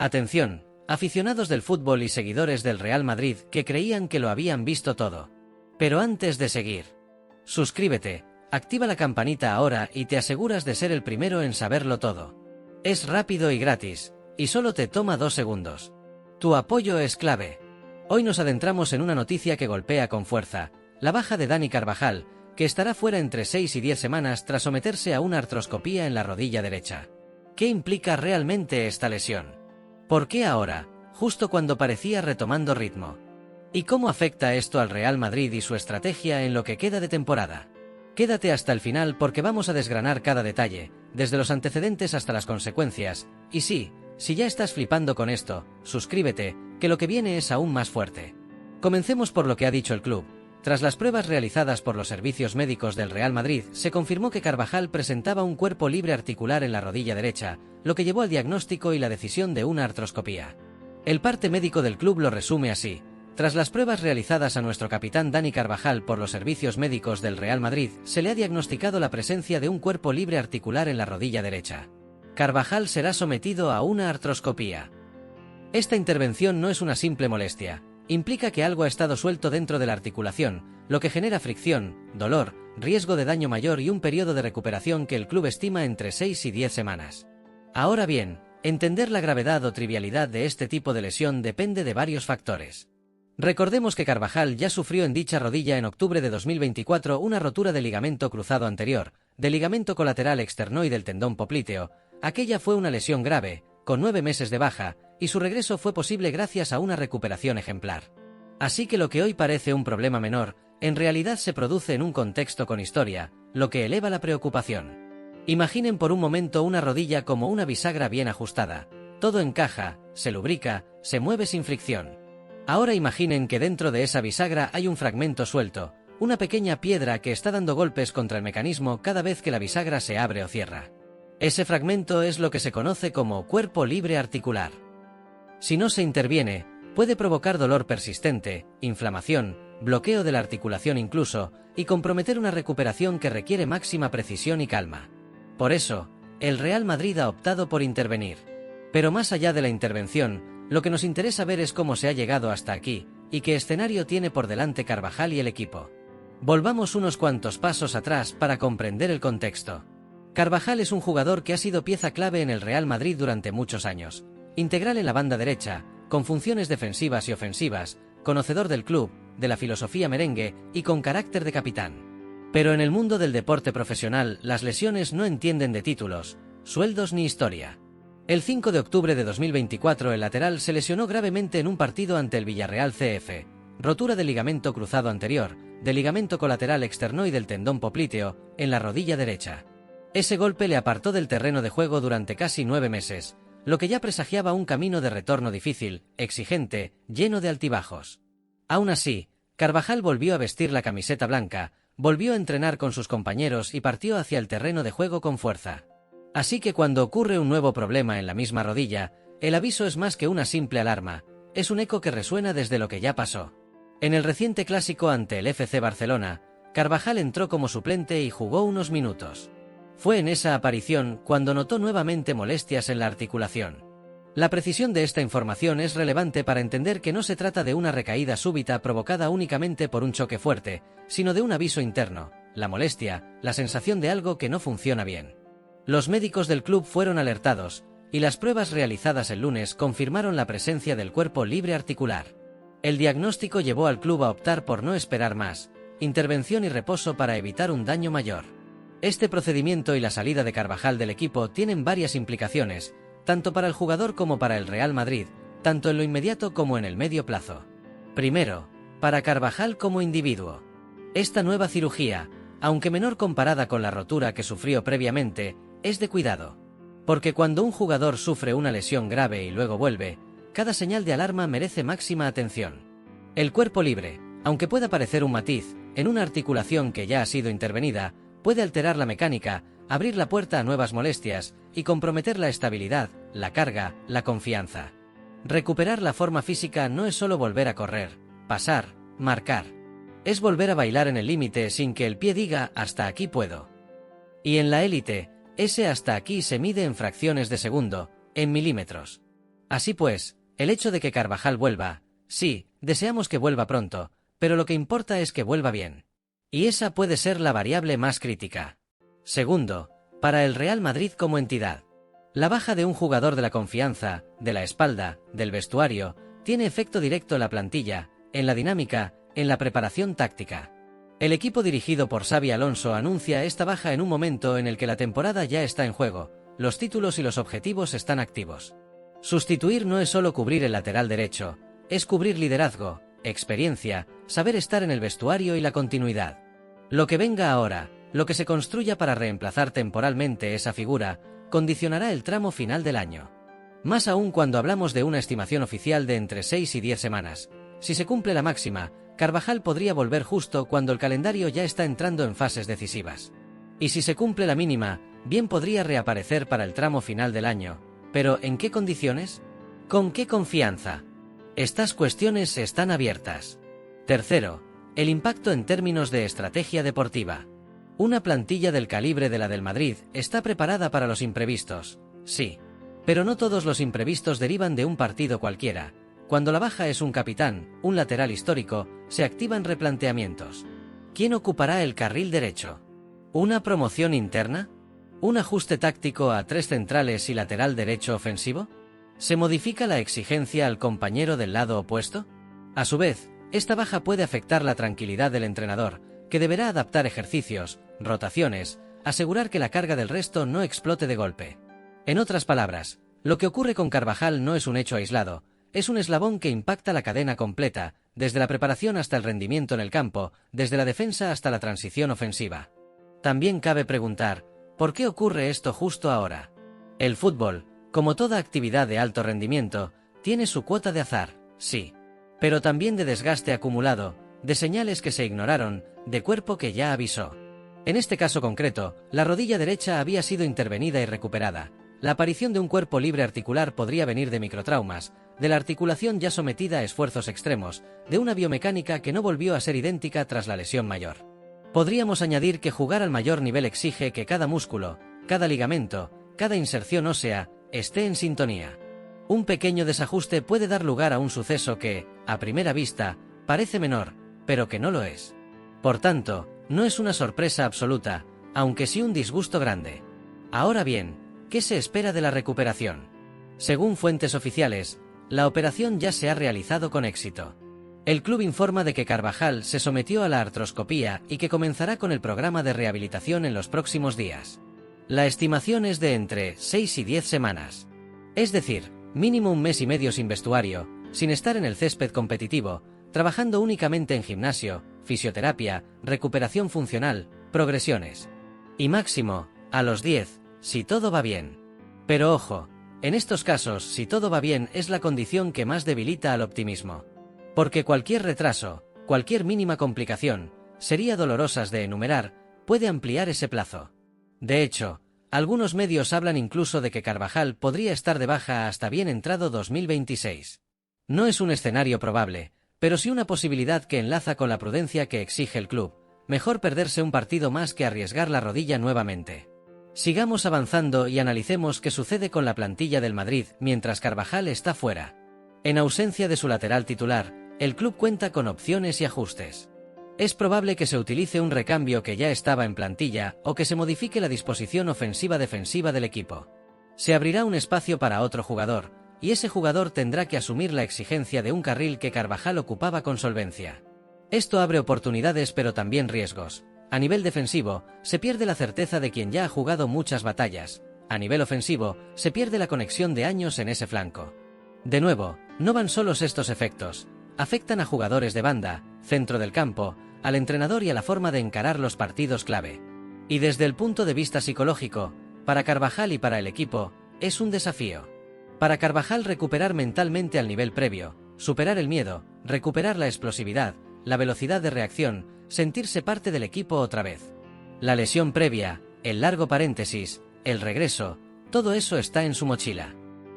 Atención, aficionados del fútbol y seguidores del Real Madrid que creían que lo habían visto todo. Pero antes de seguir, suscríbete, activa la campanita ahora y te aseguras de ser el primero en saberlo todo. Es rápido y gratis, y solo te toma 2 segundos. Tu apoyo es clave. Hoy nos adentramos en una noticia que golpea con fuerza, la baja de Dani Carvajal, que estará fuera entre 6 y 10 semanas tras someterse a una artroscopía en la rodilla derecha. ¿Qué implica realmente esta lesión? ¿Por qué ahora, justo cuando parecía retomando ritmo? ¿Y cómo afecta esto al Real Madrid y su estrategia en lo que queda de temporada? Quédate hasta el final porque vamos a desgranar cada detalle, desde los antecedentes hasta las consecuencias, y sí, si ya estás flipando con esto, suscríbete, que lo que viene es aún más fuerte. Comencemos por lo que ha dicho el club. Tras las pruebas realizadas por los servicios médicos del Real Madrid, se confirmó que Carvajal presentaba un cuerpo libre articular en la rodilla derecha, lo que llevó al diagnóstico y la decisión de una artroscopía. El parte médico del club lo resume así. Tras las pruebas realizadas a nuestro capitán Dani Carvajal por los servicios médicos del Real Madrid, se le ha diagnosticado la presencia de un cuerpo libre articular en la rodilla derecha. Carvajal será sometido a una artroscopía. Esta intervención no es una simple molestia. Implica que algo ha estado suelto dentro de la articulación, lo que genera fricción, dolor, riesgo de daño mayor y un periodo de recuperación que el club estima entre 6 y 10 semanas. Ahora bien, entender la gravedad o trivialidad de este tipo de lesión depende de varios factores. Recordemos que Carvajal ya sufrió en dicha rodilla en octubre de 2024 una rotura de ligamento cruzado anterior, del ligamento colateral externo y del tendón popliteo. Aquella fue una lesión grave, con 9 meses de baja, y su regreso fue posible gracias a una recuperación ejemplar. Así que lo que hoy parece un problema menor, en realidad se produce en un contexto con historia, lo que eleva la preocupación. Imaginen por un momento una rodilla como una bisagra bien ajustada. Todo encaja, se lubrica, se mueve sin fricción. Ahora imaginen que dentro de esa bisagra hay un fragmento suelto, una pequeña piedra que está dando golpes contra el mecanismo cada vez que la bisagra se abre o cierra. Ese fragmento es lo que se conoce como cuerpo libre articular. Si no se interviene, puede provocar dolor persistente, inflamación, bloqueo de la articulación incluso, y comprometer una recuperación que requiere máxima precisión y calma. Por eso, el Real Madrid ha optado por intervenir. Pero más allá de la intervención, lo que nos interesa ver es cómo se ha llegado hasta aquí, y qué escenario tiene por delante Carvajal y el equipo. Volvamos unos cuantos pasos atrás para comprender el contexto. Carvajal es un jugador que ha sido pieza clave en el Real Madrid durante muchos años. Integral en la banda derecha, con funciones defensivas y ofensivas, conocedor del club, de la filosofía merengue y con carácter de capitán. Pero en el mundo del deporte profesional, las lesiones no entienden de títulos, sueldos ni historia. El 5 de octubre de 2024 el lateral se lesionó gravemente en un partido ante el Villarreal CF, rotura del ligamento cruzado anterior, del ligamento colateral externo y del tendón popliteo, en la rodilla derecha. Ese golpe le apartó del terreno de juego durante casi 9 meses, lo que ya presagiaba un camino de retorno difícil, exigente, lleno de altibajos. Aún así, Carvajal volvió a vestir la camiseta blanca, volvió a entrenar con sus compañeros y partió hacia el terreno de juego con fuerza. Así que cuando ocurre un nuevo problema en la misma rodilla, el aviso es más que una simple alarma, es un eco que resuena desde lo que ya pasó. En el reciente clásico ante el FC Barcelona, Carvajal entró como suplente y jugó unos minutos. Fue en esa aparición cuando notó nuevamente molestias en la articulación. La precisión de esta información es relevante para entender que no se trata de una recaída súbita provocada únicamente por un choque fuerte, sino de un aviso interno, la molestia, la sensación de algo que no funciona bien. Los médicos del club fueron alertados, y las pruebas realizadas el lunes confirmaron la presencia del cuerpo libre articular. El diagnóstico llevó al club a optar por no esperar más, intervención y reposo para evitar un daño mayor. Este procedimiento y la salida de Carvajal del equipo tienen varias implicaciones, tanto para el jugador como para el Real Madrid, tanto en lo inmediato como en el medio plazo. Primero, para Carvajal como individuo. Esta nueva cirugía, aunque menor comparada con la rotura que sufrió previamente, es de cuidado. Porque cuando un jugador sufre una lesión grave y luego vuelve, cada señal de alarma merece máxima atención. El cuerpo libre, aunque pueda parecer un matiz, en una articulación que ya ha sido intervenida, puede alterar la mecánica, abrir la puerta a nuevas molestias y comprometer la estabilidad, la carga, la confianza. Recuperar la forma física no es solo volver a correr, pasar, marcar. Es volver a bailar en el límite sin que el pie diga hasta aquí puedo. Y en la élite, ese hasta aquí se mide en fracciones de segundo, en milímetros. Así pues, el hecho de que Carvajal vuelva, sí, deseamos que vuelva pronto, pero lo que importa es que vuelva bien. Y esa puede ser la variable más crítica. Segundo, para el Real Madrid como entidad. La baja de un jugador de la confianza, de la espalda, del vestuario, tiene efecto directo en la plantilla, en la dinámica, en la preparación táctica. El equipo dirigido por Xabi Alonso anuncia esta baja en un momento en el que la temporada ya está en juego, los títulos y los objetivos están activos. Sustituir no es solo cubrir el lateral derecho, es cubrir liderazgo, experiencia, saber estar en el vestuario y la continuidad. Lo que venga ahora, lo que se construya para reemplazar temporalmente esa figura, condicionará el tramo final del año. Más aún cuando hablamos de una estimación oficial de entre 6 y 10 semanas. Si se cumple la máxima, Carvajal podría volver justo cuando el calendario ya está entrando en fases decisivas. Y si se cumple la mínima, bien podría reaparecer para el tramo final del año. ¿Pero en qué condiciones? ¿Con qué confianza? Estas cuestiones están abiertas. Tercero, el impacto en términos de estrategia deportiva. Una plantilla del calibre de la del Madrid está preparada para los imprevistos, sí. Pero no todos los imprevistos derivan de un partido cualquiera. Cuando la baja es un capitán, un lateral histórico, se activan replanteamientos. ¿Quién ocupará el carril derecho? ¿Una promoción interna? ¿Un ajuste táctico a 3 centrales y lateral derecho ofensivo? ¿Se modifica la exigencia al compañero del lado opuesto? A su vez, esta baja puede afectar la tranquilidad del entrenador, que deberá adaptar ejercicios, rotaciones, asegurar que la carga del resto no explote de golpe. En otras palabras, lo que ocurre con Carvajal no es un hecho aislado, es un eslabón que impacta la cadena completa, desde la preparación hasta el rendimiento en el campo, desde la defensa hasta la transición ofensiva. También cabe preguntar, ¿por qué ocurre esto justo ahora? El fútbol, como toda actividad de alto rendimiento, tiene su cuota de azar, sí. Pero también de desgaste acumulado, de señales que se ignoraron, de cuerpo que ya avisó. En este caso concreto, la rodilla derecha había sido intervenida y recuperada. La aparición de un cuerpo libre articular podría venir de microtraumas, de la articulación ya sometida a esfuerzos extremos, de una biomecánica que no volvió a ser idéntica tras la lesión mayor. Podríamos añadir que jugar al mayor nivel exige que cada músculo, cada ligamento, cada inserción ósea, esté en sintonía. Un pequeño desajuste puede dar lugar a un suceso que, a primera vista, parece menor, pero que no lo es. Por tanto, no es una sorpresa absoluta, aunque sí un disgusto grande. Ahora bien, ¿qué se espera de la recuperación? Según fuentes oficiales, la operación ya se ha realizado con éxito. El club informa de que Carvajal se sometió a la artroscopía y que comenzará con el programa de rehabilitación en los próximos días. La estimación es de entre 6 y 10 semanas. Es decir, mínimo un mes y medio sin vestuario, sin estar en el césped competitivo, trabajando únicamente en gimnasio, fisioterapia, recuperación funcional, progresiones. Y máximo, a los 10, si todo va bien. Pero ojo, en estos casos si todo va bien es la condición que más debilita al optimismo. Porque cualquier retraso, cualquier mínima complicación, sería dolorosas de enumerar, puede ampliar ese plazo. De hecho, algunos medios hablan incluso de que Carvajal podría estar de baja hasta bien entrado 2026. No es un escenario probable, pero sí una posibilidad que enlaza con la prudencia que exige el club. Mejor perderse un partido más que arriesgar la rodilla nuevamente. Sigamos avanzando y analicemos qué sucede con la plantilla del Madrid mientras Carvajal está fuera. En ausencia de su lateral titular, el club cuenta con opciones y ajustes. Es probable que se utilice un recambio que ya estaba en plantilla o que se modifique la disposición ofensiva-defensiva del equipo. Se abrirá un espacio para otro jugador, y ese jugador tendrá que asumir la exigencia de un carril que Carvajal ocupaba con solvencia. Esto abre oportunidades pero también riesgos. A nivel defensivo, se pierde la certeza de quien ya ha jugado muchas batallas. A nivel ofensivo, se pierde la conexión de años en ese flanco. De nuevo, no van solos estos efectos. Afectan a jugadores de banda, centro del campo, al entrenador y a la forma de encarar los partidos clave. Y desde el punto de vista psicológico, para Carvajal y para el equipo, es un desafío. Para Carvajal recuperar mentalmente al nivel previo, superar el miedo, recuperar la explosividad, la velocidad de reacción, sentirse parte del equipo otra vez. La lesión previa, el largo paréntesis, el regreso, todo eso está en su mochila.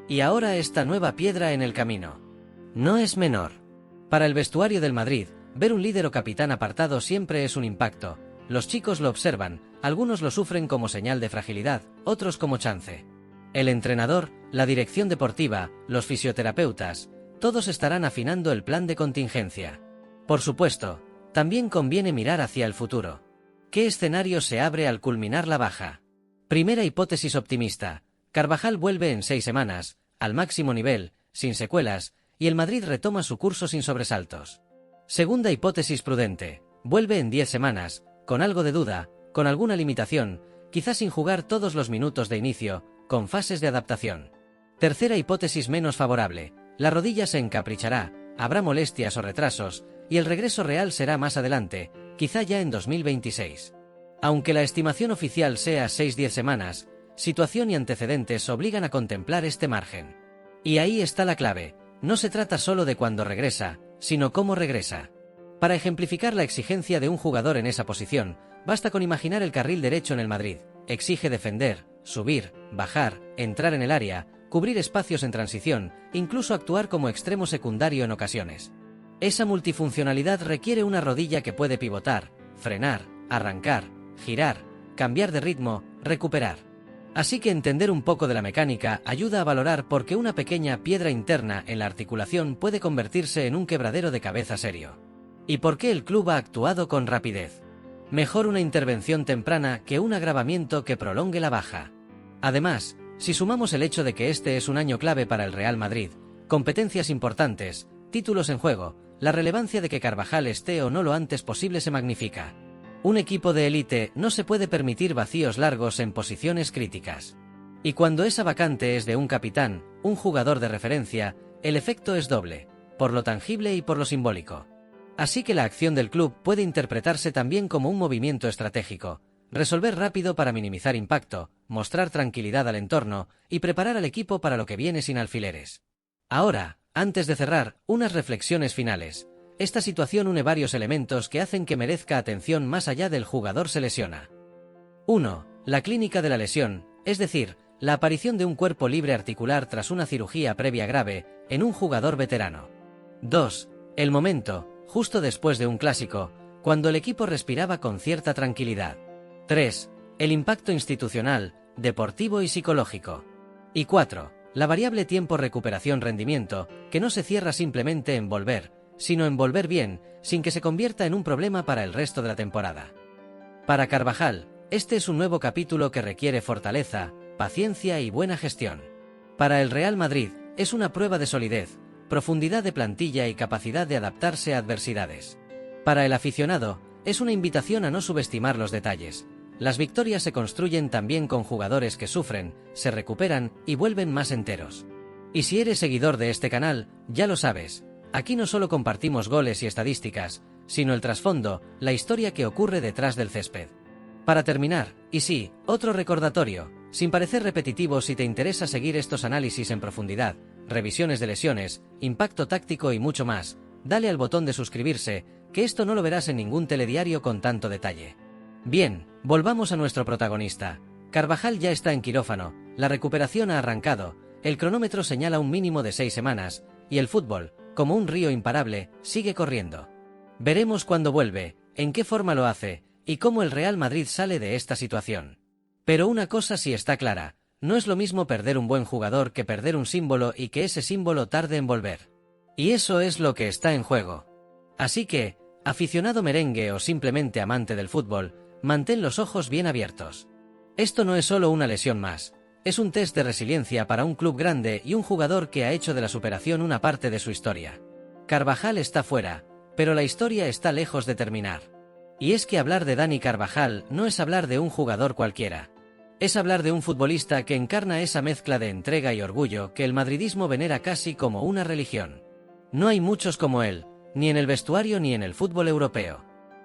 Y ahora esta nueva piedra en el camino. No es menor. Para el vestuario del Madrid, ver un líder o capitán apartado siempre es un impacto. Los chicos lo observan, algunos lo sufren como señal de fragilidad, otros como chance. El entrenador, la dirección deportiva, los fisioterapeutas, todos estarán afinando el plan de contingencia. Por supuesto, también conviene mirar hacia el futuro. ¿Qué escenario se abre al culminar la baja? Primera hipótesis optimista: Carvajal vuelve en 6 semanas, al máximo nivel, sin secuelas, y el Madrid retoma su curso sin sobresaltos. Segunda hipótesis prudente: vuelve en 10 semanas, con algo de duda, con alguna limitación, quizás sin jugar todos los minutos de inicio, con fases de adaptación. Tercera hipótesis menos favorable: la rodilla se encaprichará, habrá molestias o retrasos, y el regreso real será más adelante, quizá ya en 2026. Aunque la estimación oficial sea 6-10 semanas, situación y antecedentes obligan a contemplar este margen. Y ahí está la clave: no se trata solo de cuándo regresa, sino cómo regresa. Para ejemplificar la exigencia de un jugador en esa posición, basta con imaginar el carril derecho en el Madrid. Exige defender, subir, bajar, entrar en el área, cubrir espacios en transición, incluso actuar como extremo secundario en ocasiones. Esa multifuncionalidad requiere una rodilla que puede pivotar, frenar, arrancar, girar, cambiar de ritmo, recuperar. Así que entender un poco de la mecánica ayuda a valorar por qué una pequeña piedra interna en la articulación puede convertirse en un quebradero de cabeza serio. Y por qué el club ha actuado con rapidez. Mejor una intervención temprana que un agravamiento que prolongue la baja. Además, si sumamos el hecho de que este es un año clave para el Real Madrid, competencias importantes, títulos en juego, la relevancia de que Carvajal esté o no lo antes posible se magnifica. Un equipo de élite no se puede permitir vacíos largos en posiciones críticas. Y cuando esa vacante es de un capitán, un jugador de referencia, el efecto es doble, por lo tangible y por lo simbólico. Así que la acción del club puede interpretarse también como un movimiento estratégico: resolver rápido para minimizar impacto, mostrar tranquilidad al entorno y preparar al equipo para lo que viene sin alfileres. Ahora, antes de cerrar, unas reflexiones finales. Esta situación une varios elementos que hacen que merezca atención más allá del jugador se lesiona. 1. La clínica de la lesión, es decir, la aparición de un cuerpo libre articular tras una cirugía previa grave en un jugador veterano. 2. El momento, justo después de un clásico, cuando el equipo respiraba con cierta tranquilidad. 3. El impacto institucional, deportivo y psicológico. Y 4. La variable tiempo-recuperación-rendimiento, que no se cierra simplemente en volver, sino en volver bien, sin que se convierta en un problema para el resto de la temporada. Para Carvajal, este es un nuevo capítulo que requiere fortaleza, paciencia y buena gestión. Para el Real Madrid, es una prueba de solidez, profundidad de plantilla y capacidad de adaptarse a adversidades. Para el aficionado, es una invitación a no subestimar los detalles. Las victorias se construyen también con jugadores que sufren, se recuperan y vuelven más enteros. Y si eres seguidor de este canal, ya lo sabes, aquí no solo compartimos goles y estadísticas, sino el trasfondo, la historia que ocurre detrás del césped. Para terminar, y sí, otro recordatorio, sin parecer repetitivo: si te interesa seguir estos análisis en profundidad, revisiones de lesiones, impacto táctico y mucho más, dale al botón de suscribirse, que esto no lo verás en ningún telediario con tanto detalle. Bien, volvamos a nuestro protagonista. Carvajal ya está en quirófano, la recuperación ha arrancado, el cronómetro señala un mínimo de 6 semanas, y el fútbol, como un río imparable, sigue corriendo. Veremos cuándo vuelve, en qué forma lo hace, y cómo el Real Madrid sale de esta situación. Pero una cosa sí está clara: no es lo mismo perder un buen jugador que perder un símbolo y que ese símbolo tarde en volver. Y eso es lo que está en juego. Así que, aficionado merengue o simplemente amante del fútbol, mantén los ojos bien abiertos. Esto no es solo una lesión más, es un test de resiliencia para un club grande y un jugador que ha hecho de la superación una parte de su historia. Carvajal está fuera, pero la historia está lejos de terminar. Y es que hablar de Dani Carvajal no es hablar de un jugador cualquiera. Es hablar de un futbolista que encarna esa mezcla de entrega y orgullo que el madridismo venera casi como una religión. No hay muchos como él, ni en el vestuario ni en el fútbol europeo.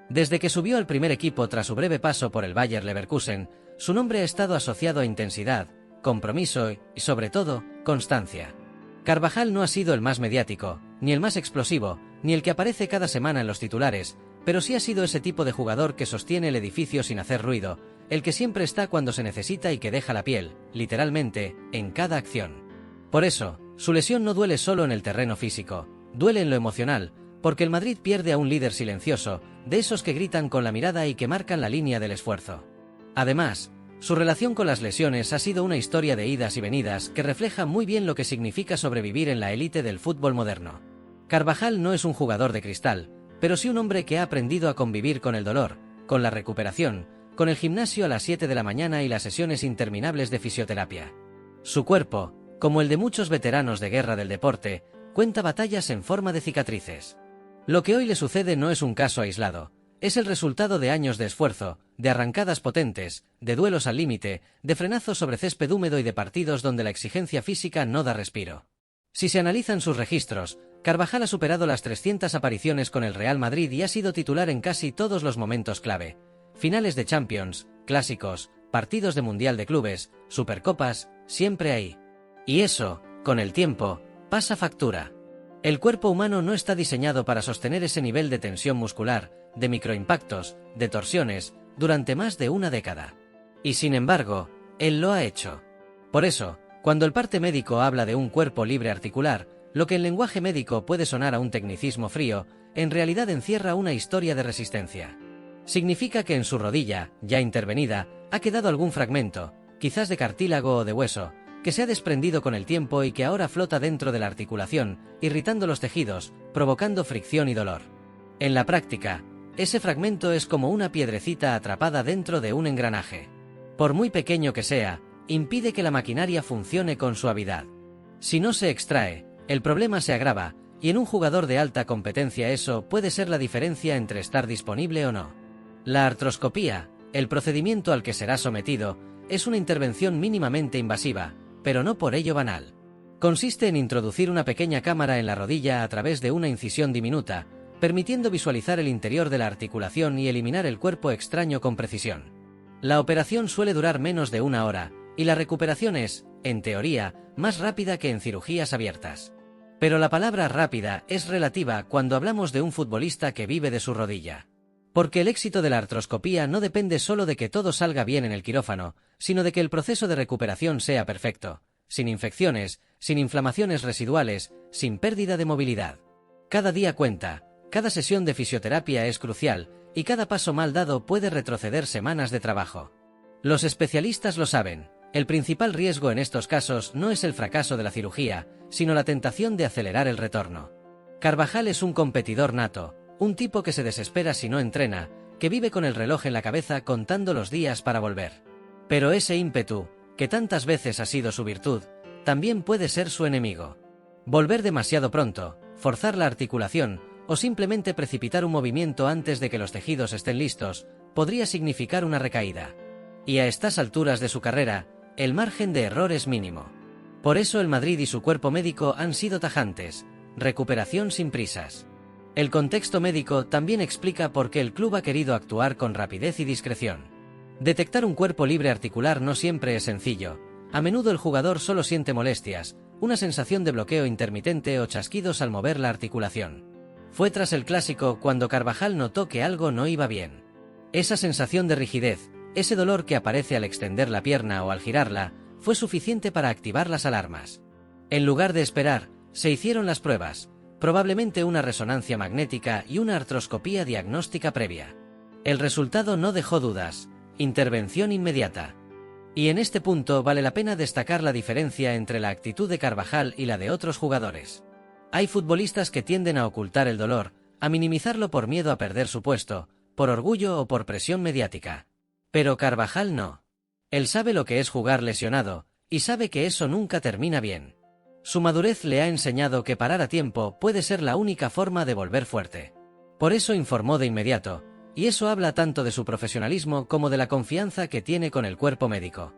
Desde que subió al primer equipo tras su breve paso por el Bayer Leverkusen, su nombre ha estado asociado a intensidad, compromiso y, sobre todo, constancia. Carvajal no ha sido el más mediático, ni el más explosivo, ni el que aparece cada semana en los titulares, pero sí ha sido ese tipo de jugador que sostiene el edificio sin hacer ruido, el que siempre está cuando se necesita y que deja la piel, literalmente, en cada acción. Por eso, su lesión no duele solo en el terreno físico, duele en lo emocional, porque el Madrid pierde a un líder silencioso, de esos que gritan con la mirada y que marcan la línea del esfuerzo. Además, Su relación con las lesiones ha sido una historia de idas y venidas que refleja muy bien lo que significa sobrevivir en la élite del fútbol moderno. Carvajal no es un jugador de cristal, pero sí un hombre que ha aprendido a convivir con el dolor, con la recuperación, con el gimnasio a las 7 de la mañana y las sesiones interminables de fisioterapia. Su cuerpo, como el de muchos veteranos de guerra del deporte, cuenta batallas en forma de cicatrices. Lo que hoy le sucede no es un caso aislado, es el resultado de años de esfuerzo, de arrancadas potentes, de duelos al límite, de frenazos sobre césped húmedo y de partidos donde la exigencia física no da respiro. Si se analizan sus registros, Carvajal ha superado las 300 apariciones con el Real Madrid y ha sido titular en casi todos los momentos clave. Finales de Champions, clásicos, partidos de Mundial de Clubes, Supercopas, siempre ahí. Y eso, con el tiempo, pasa factura. El cuerpo humano no está diseñado para sostener ese nivel de tensión muscular, de microimpactos, de torsiones, durante más de una década. Y sin embargo, él lo ha hecho. Por eso, cuando el parte médico habla de un cuerpo libre articular, lo que en lenguaje médico puede sonar a un tecnicismo frío, en realidad encierra una historia de resistencia. Significa que en su rodilla, ya intervenida, ha quedado algún fragmento, quizás de cartílago o de hueso, que se ha desprendido con el tiempo y que ahora flota dentro de la articulación, irritando los tejidos, provocando fricción y dolor. En la práctica, ese fragmento es como una piedrecita atrapada dentro de un engranaje. Por muy pequeño que sea, impide que la maquinaria funcione con suavidad. Si no se extrae, el problema se agrava, y en un jugador de alta competencia eso puede ser la diferencia entre estar disponible o no. La artroscopía, el procedimiento al que será sometido, es una intervención mínimamente invasiva, pero no por ello banal. Consiste en introducir una pequeña cámara en la rodilla a través de una incisión diminuta, permitiendo visualizar el interior de la articulación y eliminar el cuerpo extraño con precisión. La operación suele durar menos de una hora, y la recuperación es, en teoría, más rápida que en cirugías abiertas. Pero la palabra rápida es relativa cuando hablamos de un futbolista que vive de su rodilla. Porque el éxito de la artroscopía no depende solo de que todo salga bien en el quirófano, sino de que el proceso de recuperación sea perfecto, sin infecciones, sin inflamaciones residuales, sin pérdida de movilidad. Cada día cuenta, cada sesión de fisioterapia es crucial, y cada paso mal dado puede retroceder semanas de trabajo. Los especialistas lo saben, el principal riesgo en estos casos no es el fracaso de la cirugía, sino la tentación de acelerar el retorno. Carvajal es un competidor nato, un tipo que se desespera si no entrena, que vive con el reloj en la cabeza contando los días para volver. Pero ese ímpetu, que tantas veces ha sido su virtud, también puede ser su enemigo. Volver demasiado pronto, forzar la articulación, o simplemente precipitar un movimiento antes de que los tejidos estén listos, podría significar una recaída. Y a estas alturas de su carrera, el margen de error es mínimo. Por eso el Madrid y su cuerpo médico han sido tajantes: recuperación sin prisas. El contexto médico también explica por qué el club ha querido actuar con rapidez y discreción. Detectar un cuerpo libre articular no siempre es sencillo. A menudo el jugador solo siente molestias, una sensación de bloqueo intermitente o chasquidos al mover la articulación. Fue tras el clásico cuando Carvajal notó que algo no iba bien. Esa sensación de rigidez, ese dolor que aparece al extender la pierna o al girarla, fue suficiente para activar las alarmas. En lugar de esperar, se hicieron las pruebas, probablemente una resonancia magnética y una artroscopía diagnóstica previa. El resultado no dejó dudas: intervención inmediata. Y en este punto vale la pena destacar la diferencia entre la actitud de Carvajal y la de otros jugadores. Hay futbolistas que tienden a ocultar el dolor, a minimizarlo por miedo a perder su puesto, por orgullo o por presión mediática. Pero Carvajal no. Él sabe lo que es jugar lesionado, y sabe que eso nunca termina bien. Su madurez le ha enseñado que parar a tiempo puede ser la única forma de volver fuerte. Por eso informó de inmediato, y eso habla tanto de su profesionalismo como de la confianza que tiene con el cuerpo médico.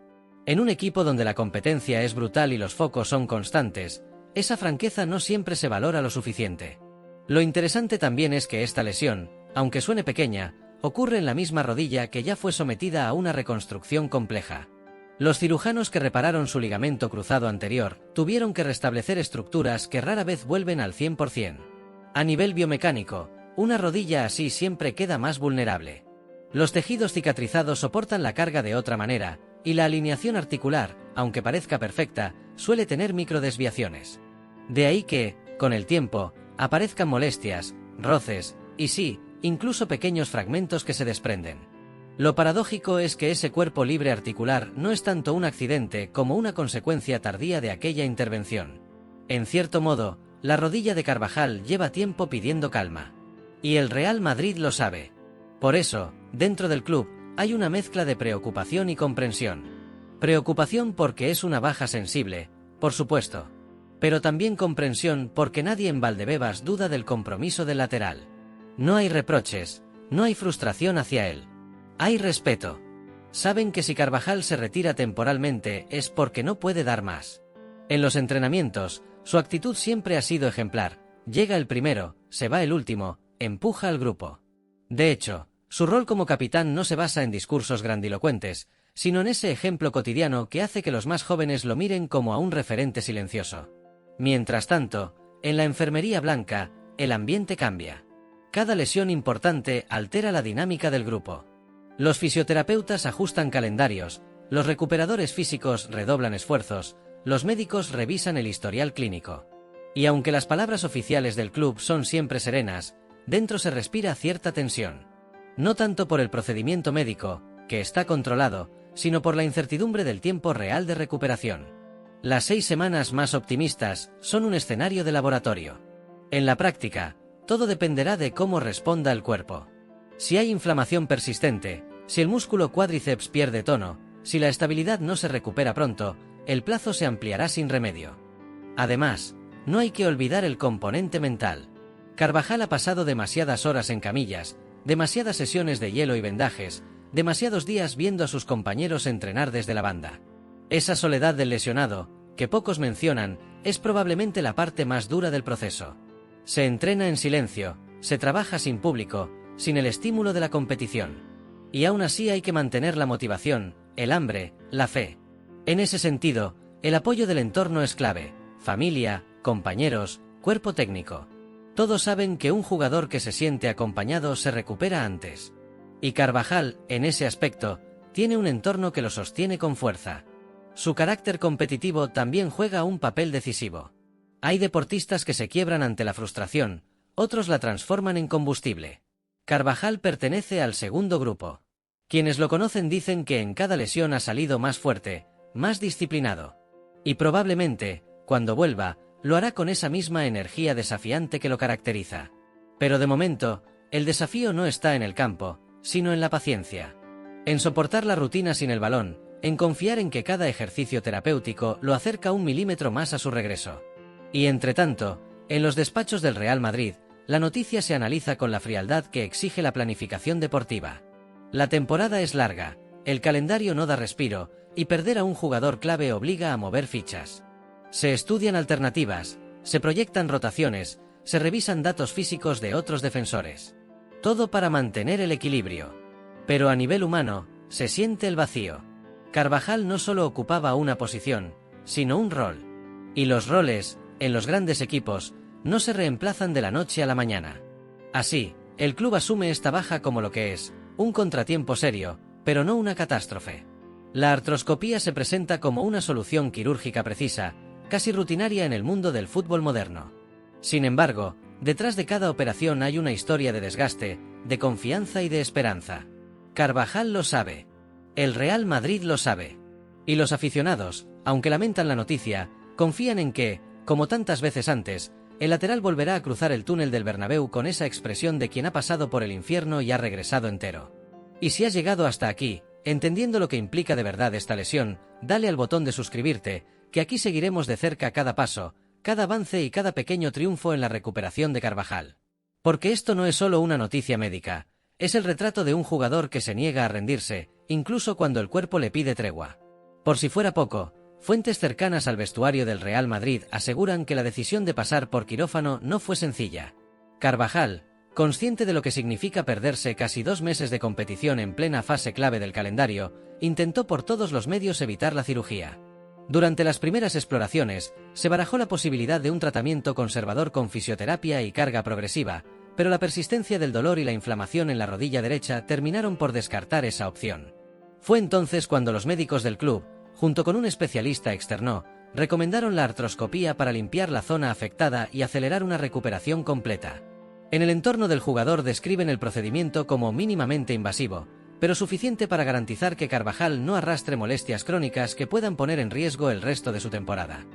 En un equipo donde la competencia es brutal y los focos son constantes, esa franqueza no siempre se valora lo suficiente. Lo interesante también es que esta lesión, aunque suene pequeña, ocurre en la misma rodilla que ya fue sometida a una reconstrucción compleja. Los cirujanos que repararon su ligamento cruzado anterior tuvieron que restablecer estructuras que rara vez vuelven al 100%. A nivel biomecánico, una rodilla así siempre queda más vulnerable. Los tejidos cicatrizados soportan la carga de otra manera, y la alineación articular, aunque parezca perfecta, suele tener microdesviaciones. De ahí que, con el tiempo, aparezcan molestias, roces, y sí, incluso pequeños fragmentos que se desprenden. Lo paradójico es que ese cuerpo libre articular no es tanto un accidente como una consecuencia tardía de aquella intervención. En cierto modo, la rodilla de Carvajal lleva tiempo pidiendo calma. Y el Real Madrid lo sabe. Por eso, dentro del club, hay una mezcla de preocupación y comprensión. Preocupación porque es una baja sensible, por supuesto. Pero también comprensión porque nadie en Valdebebas duda del compromiso del lateral. No hay reproches, no hay frustración hacia él. Hay respeto. Saben que si Carvajal se retira temporalmente es porque no puede dar más. En los entrenamientos, su actitud siempre ha sido ejemplar. Llega el primero, se va el último, empuja al grupo. De hecho, su rol como capitán no se basa en discursos grandilocuentes, sino en ese ejemplo cotidiano que hace que los más jóvenes lo miren como a un referente silencioso. Mientras tanto, en la enfermería blanca, el ambiente cambia. Cada lesión importante altera la dinámica del grupo. Los fisioterapeutas ajustan calendarios, los recuperadores físicos redoblan esfuerzos, los médicos revisan el historial clínico. Y aunque las palabras oficiales del club son siempre serenas, dentro se respira cierta tensión. No tanto por el procedimiento médico, que está controlado, sino por la incertidumbre del tiempo real de recuperación. Las 6 semanas más optimistas son un escenario de laboratorio. En la práctica, todo dependerá de cómo responda el cuerpo. Si hay inflamación persistente, si el músculo cuádriceps pierde tono, si la estabilidad no se recupera pronto, el plazo se ampliará sin remedio. Además, no hay que olvidar el componente mental. Carvajal ha pasado demasiadas horas en camillas, demasiadas sesiones de hielo y vendajes, demasiados días viendo a sus compañeros entrenar desde la banda. Esa soledad del lesionado, que pocos mencionan, es probablemente la parte más dura del proceso. Se entrena en silencio, se trabaja sin público, sin el estímulo de la competición. Y aún así hay que mantener la motivación, el hambre, la fe. En ese sentido, el apoyo del entorno es clave: familia, compañeros, cuerpo técnico. Todos saben que un jugador que se siente acompañado se recupera antes. Y Carvajal, en ese aspecto, tiene un entorno que lo sostiene con fuerza. Su carácter competitivo también juega un papel decisivo. Hay deportistas que se quiebran ante la frustración, otros la transforman en combustible. Carvajal pertenece al segundo grupo. Quienes lo conocen dicen que en cada lesión ha salido más fuerte, más disciplinado. Y probablemente, cuando vuelva, lo hará con esa misma energía desafiante que lo caracteriza. Pero de momento, el desafío no está en el campo, sino en la paciencia. En soportar la rutina sin el balón, en confiar en que cada ejercicio terapéutico lo acerca 1 milímetro más a su regreso. Y entre tanto, en los despachos del Real Madrid, la noticia se analiza con la frialdad que exige la planificación deportiva. La temporada es larga, el calendario no da respiro, y perder a un jugador clave obliga a mover fichas. Se estudian alternativas, se proyectan rotaciones, se revisan datos físicos de otros defensores. Todo para mantener el equilibrio. Pero a nivel humano, se siente el vacío. Carvajal no solo ocupaba una posición, sino un rol. Y los roles, en los grandes equipos, no se reemplazan de la noche a la mañana. Así, el club asume esta baja como lo que es, un contratiempo serio, pero no una catástrofe. La artroscopía se presenta como una solución quirúrgica precisa, casi rutinaria en el mundo del fútbol moderno. Sin embargo, detrás de cada operación hay una historia de desgaste, de confianza y de esperanza. Carvajal lo sabe. El Real Madrid lo sabe. Y los aficionados, aunque lamentan la noticia, confían en que, como tantas veces antes, el lateral volverá a cruzar el túnel del Bernabéu con esa expresión de quien ha pasado por el infierno y ha regresado entero. Y si has llegado hasta aquí, entendiendo lo que implica de verdad esta lesión, dale al botón de suscribirte, que aquí seguiremos de cerca cada paso, cada avance y cada pequeño triunfo en la recuperación de Carvajal. Porque esto no es solo una noticia médica, es el retrato de un jugador que se niega a rendirse, incluso cuando el cuerpo le pide tregua. Por si fuera poco, fuentes cercanas al vestuario del Real Madrid aseguran que la decisión de pasar por quirófano no fue sencilla. Carvajal, consciente de lo que significa perderse casi 2 meses de competición en plena fase clave del calendario, intentó por todos los medios evitar la cirugía. Durante las primeras exploraciones, se barajó la posibilidad de un tratamiento conservador con fisioterapia y carga progresiva, pero la persistencia del dolor y la inflamación en la rodilla derecha terminaron por descartar esa opción. Fue entonces cuando los médicos del club, junto con un especialista externo, recomendaron la artroscopía para limpiar la zona afectada y acelerar una recuperación completa. En el entorno del jugador describen el procedimiento como mínimamente invasivo, pero suficiente para garantizar que Carvajal no arrastre molestias crónicas que puedan poner en riesgo el resto de su temporada.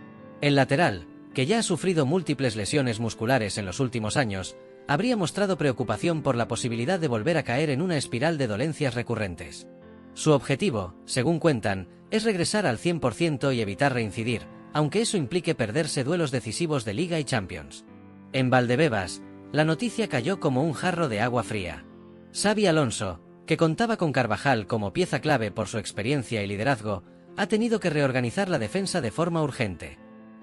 El lateral, que ya ha sufrido múltiples lesiones musculares en los últimos años, habría mostrado preocupación por la posibilidad de volver a caer en una espiral de dolencias recurrentes. Su objetivo, según cuentan, es regresar al 100% y evitar reincidir, aunque eso implique perderse duelos decisivos de Liga y Champions. En Valdebebas, la noticia cayó como un jarro de agua fría. Xabi Alonso, que contaba con Carvajal como pieza clave por su experiencia y liderazgo, ha tenido que reorganizar la defensa de forma urgente.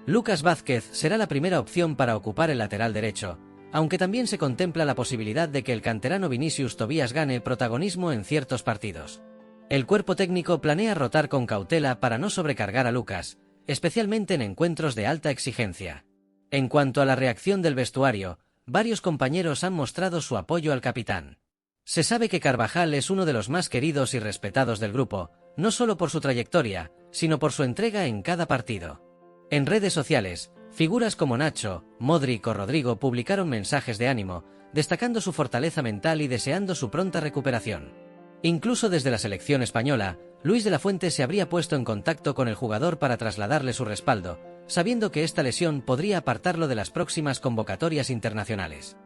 Lucas Vázquez será la primera opción para ocupar el lateral derecho, aunque también se contempla la posibilidad de que el canterano Vinicius Tobías gane protagonismo en ciertos partidos. El cuerpo técnico planea rotar con cautela para no sobrecargar a Lucas, especialmente en encuentros de alta exigencia. En cuanto a la reacción del vestuario, varios compañeros han mostrado su apoyo al capitán. Se sabe que Carvajal es uno de los más queridos y respetados del grupo, no solo por su trayectoria, sino por su entrega en cada partido. En redes sociales, figuras como Nacho, Modric o Rodrigo publicaron mensajes de ánimo, destacando su fortaleza mental y deseando su pronta recuperación. Incluso desde la selección española, Luis de la Fuente se habría puesto en contacto con el jugador para trasladarle su respaldo, sabiendo que esta lesión podría apartarlo de las próximas convocatorias internacionales.